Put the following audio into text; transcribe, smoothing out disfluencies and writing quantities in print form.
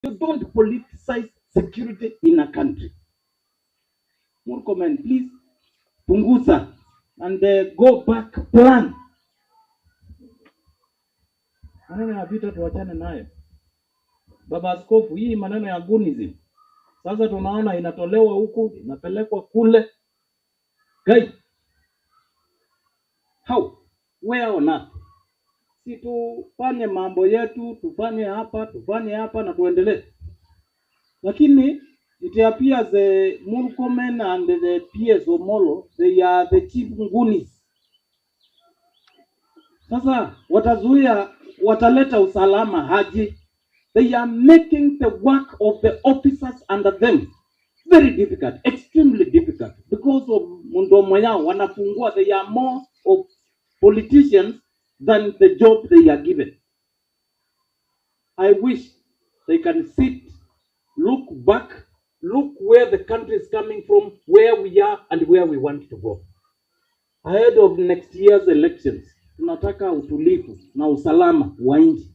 You don't politicize security in a country. Murkomen, please, punguza and go back plan. Maneno ya vita tuachane nayo. Baba Askofu, hii maneno ya gunism sasa tunaona inatolewa huku inapelekwa kule. Guys, how? Where on earth? Si tufanye mambo yetu, tufanye hapa na tuendelee. Lakini it appears the Murkomen and the PS Omolo, they are the chief ngunis. Sasa watazuia, wataleta usalama haji. They are making the work of the officers under them very difficult, extremely difficult, because of mundomo yao wanafungua. They are more of politicians than the job they are given. I wish they can sit, look back, look where the country is coming from, where we are and where we want to go. Ahead of next year's elections, tunataka utulivu na usalama wa nchi.